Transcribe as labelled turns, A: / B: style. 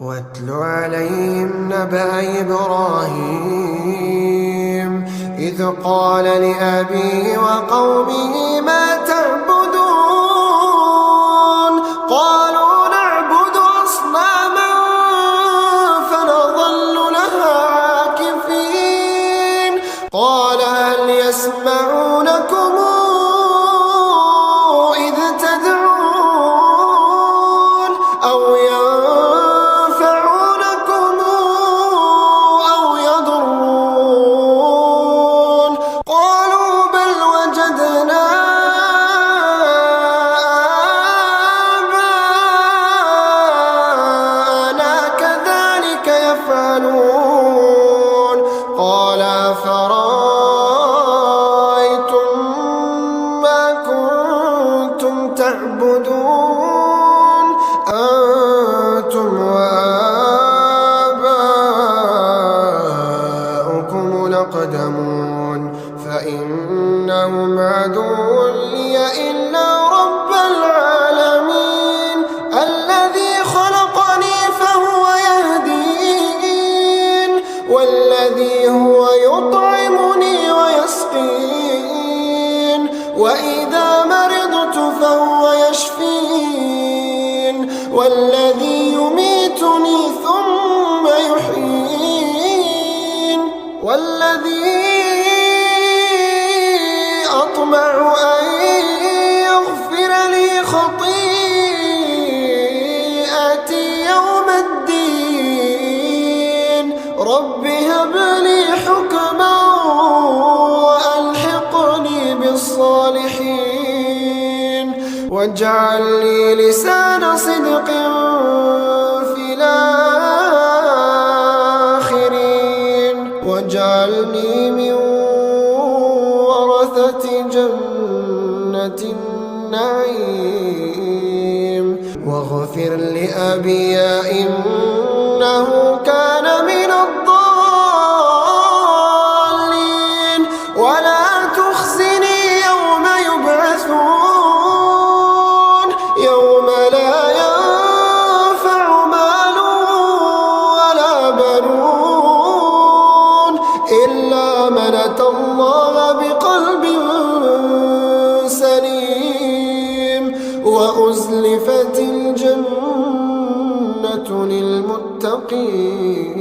A: واتل عليهم نبأ إبراهيم إذ قال لأبيه وقومه ما تعبدون قالوا نعبد أصناما فنظل لها عاكفين قال هل يسمعونكم إذ تدعون أو ينفعونكم أو يضرون قالوا بل وجدنا آباءنا كذلك يفعلون قال أفرأيتم ما كنتم تعبدون أنتم وآباؤكم الأقدمون فإنهم عدو لي إلا رب العالمين الذي خلقني فهو يهدين والذي هو يطعمني ويسقين وإذا مرضت فهو يشفين والذي يميتني ثم يحيين والذي أطمع أن يغفر لي خطيئتي يوم الدين رب هب لي حكما وألحقني بالصالحين واجعل لي لسان صدق في الآخرين واجعلني من ورثة جنة النعيم واغفر لأبي إنه كان من الضالين ولا تخزني يوم يبعثون يوم لا ينفع مال ولا بنون إلا من أتى الله بقلب سليم وأزلفت الجنة للمتقين